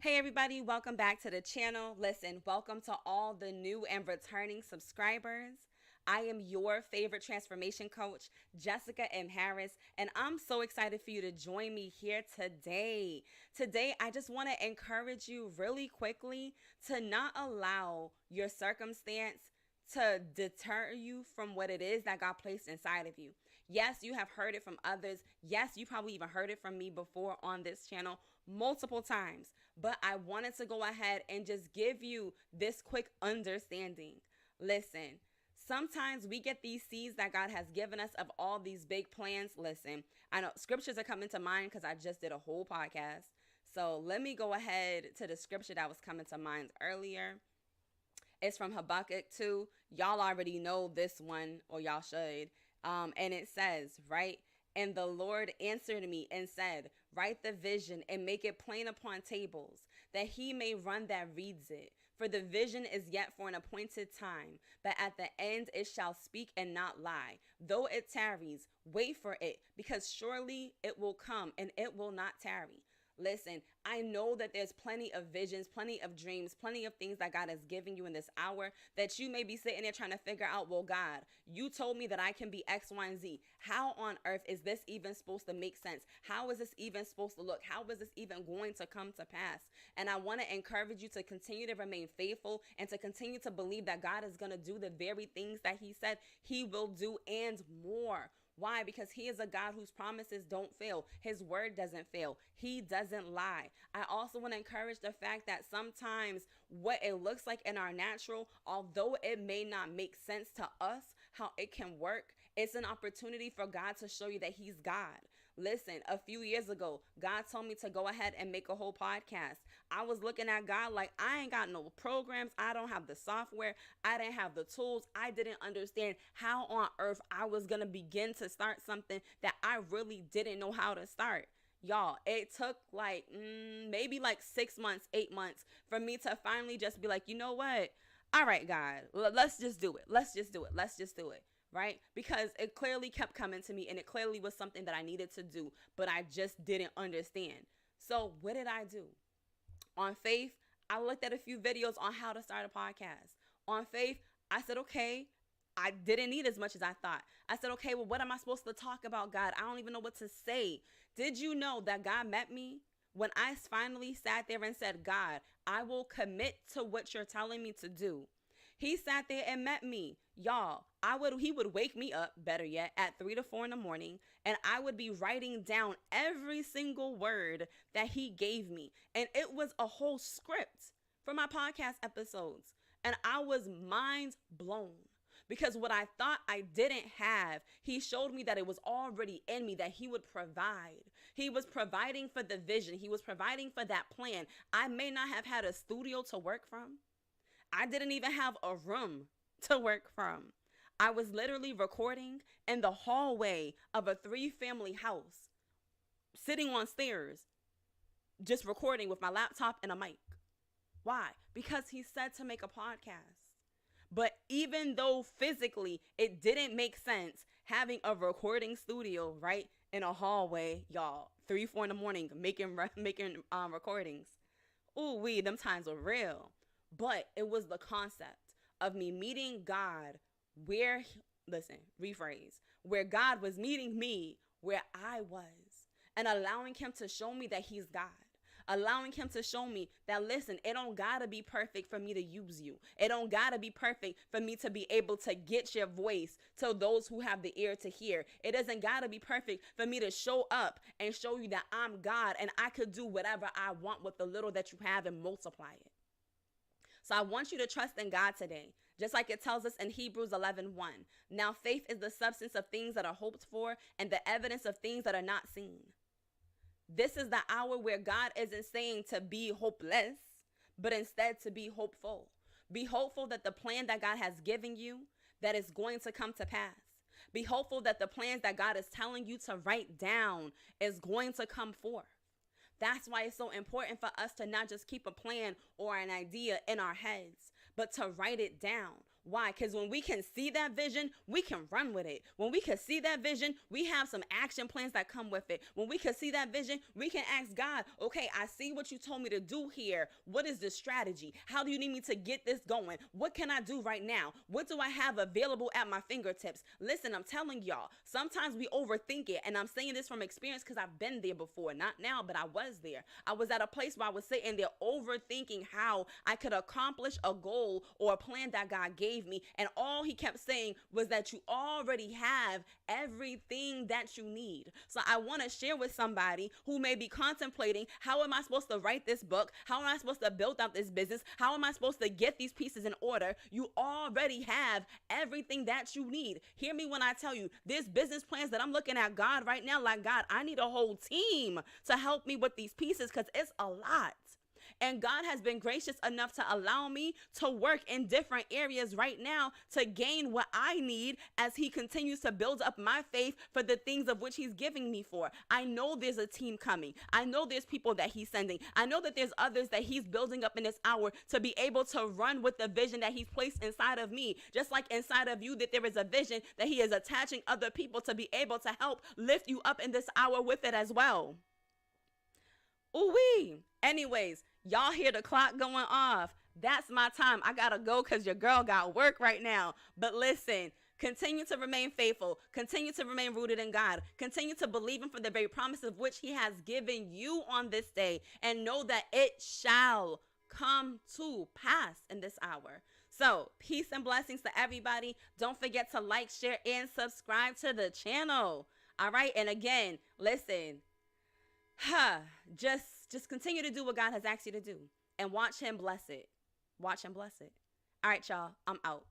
Hey everybody, welcome back to the channel. Listen, welcome to all the new and returning subscribers. I am your favorite transformation coach, Jessica M. Harris, and I'm so excited for you to join me here today. Today, I just want to encourage you really quickly to not allow your circumstance to deter you from what it is that God placed inside of you. Yes, you have heard it from others. Yes, you probably even heard it from me before on this channel multiple times. But I wanted to go ahead and just give you this quick understanding. Listen, sometimes we get these seeds that God has given us of all these big plans. Listen, I know scriptures are coming to mind because I just did a whole podcast. So let me go ahead to the scripture that was coming to mind earlier. It's from Habakkuk 2. Y'all already know this one, or y'all should. And it says, right? And the Lord answered me and said, write the vision and make it plain upon tables, that he may run that reads it. For the vision is yet for an appointed time, but at the end it shall speak and not lie. Though it tarries, wait for it, because surely it will come and it will not tarry. Listen, I know that there's plenty of visions, plenty of dreams, plenty of things that God has given you in this hour that you may be sitting there trying to figure out, well, God, you told me that I can be X, Y, and Z. How on earth is this even supposed to make sense? How is this even supposed to look? How is this even going to come to pass? And I want to encourage you to continue to remain faithful and to continue to believe that God is going to do the very things that he said he will do and more. Why? Because he is a God whose promises don't fail. His word doesn't fail. He doesn't lie. I also want to encourage the fact that sometimes what it looks like in our natural, although it may not make sense to us how it can work, it's an opportunity for God to show you that he's God. Listen, a few years ago, God told me to go ahead and make a whole podcast. I was looking at God like, I ain't got no programs. I don't have the software. I didn't have the tools. I didn't understand how on earth I was going to begin to start something that I really didn't know how to start. Y'all, it took like maybe like 6 months, 8 months for me to finally just be like, you know what? All right, God, let's just do it. Let's just do it. Let's just do it. Right? Because it clearly kept coming to me and it clearly was something that I needed to do, but I just didn't understand. So what did I do? On faith, I looked at a few videos on how to start a podcast. On faith, I said, okay, I didn't need as much as I thought. I said, okay, well, what am I supposed to talk about, God? I don't even know what to say. Did you know that God met me when I finally sat there and said, God, I will commit to what you're telling me to do? He sat there and met me. Y'all, he would wake me up, better yet, at 3 to 4 in the morning, and I would be writing down every single word that he gave me. And it was a whole script for my podcast episodes. And I was mind blown. Because what I thought I didn't have, he showed me that it was already in me, that he would provide. He was providing for the vision. He was providing for that plan. I may not have had a studio to work from. I didn't even have a room to work from. I was literally recording in the hallway of a 3-family house, sitting on stairs, just recording with my laptop and a mic. Why? Because he said to make a podcast. But even though physically it didn't make sense having a recording studio right in a hallway, y'all, 3, 4 in the morning making recordings. Ooh, them times were real. But it was the concept of me meeting God where God was meeting me where I was, and allowing him to show me that he's God. Allowing him to show me that, listen, it don't gotta be perfect for me to use you. It don't gotta be perfect for me to be able to get your voice to those who have the ear to hear. It doesn't gotta be perfect for me to show up and show you that I'm God and I could do whatever I want with the little that you have and multiply it. So I want you to trust in God today, just like it tells us in Hebrews 11:1. Now faith is the substance of things that are hoped for and the evidence of things that are not seen. This is the hour where God isn't saying to be hopeless, but instead to be hopeful. Be hopeful that the plan that God has given you, that is going to come to pass. Be hopeful that the plans that God is telling you to write down is going to come forth. That's why it's so important for us to not just keep a plan or an idea in our heads, but to write it down. Why? Because when we can see that vision, we can run with it. When we can see that vision, we have some action plans that come with it. When we can see that vision, we can ask God, okay, I see what you told me to do here. What is the strategy? How do you need me to get this going? What can I do right now? What do I have available at my fingertips? Listen, I'm telling y'all, sometimes we overthink it. And I'm saying this from experience because I've been there before. Not now, but I was there. I was at a place where I was sitting there overthinking how I could accomplish a goal or a plan that God gave me. And all he kept saying was that you already have everything that you need. So I want to share with somebody who may be contemplating, how am I supposed to write this book? How am I supposed to build out this business? How am I supposed to get these pieces in order? You already have everything that you need. Hear me when I tell you, there's business plans that I'm looking at God right now, like, God, I need a whole team to help me with these pieces because it's a lot. And God has been gracious enough to allow me to work in different areas right now to gain what I need as he continues to build up my faith for the things of which he's giving me for. I know there's a team coming. I know there's people that he's sending. I know that there's others that he's building up in this hour to be able to run with the vision that he's placed inside of me. Just like inside of you that there is a vision that he is attaching other people to be able to help lift you up in this hour with it as well. Ooh-wee. Anyways, y'all hear the clock going off. That's my time. I gotta go because your girl got work right now. But listen, continue to remain faithful. Continue to remain rooted in God. Continue to believe him for the very promise of which he has given you on this day. And know that it shall come to pass in this hour. So, peace and blessings to everybody. Don't forget to like, share, and subscribe to the channel. All right? And again, listen. Just continue to do what God has asked you to do and watch him bless it. Watch him bless it. All right, y'all, I'm out.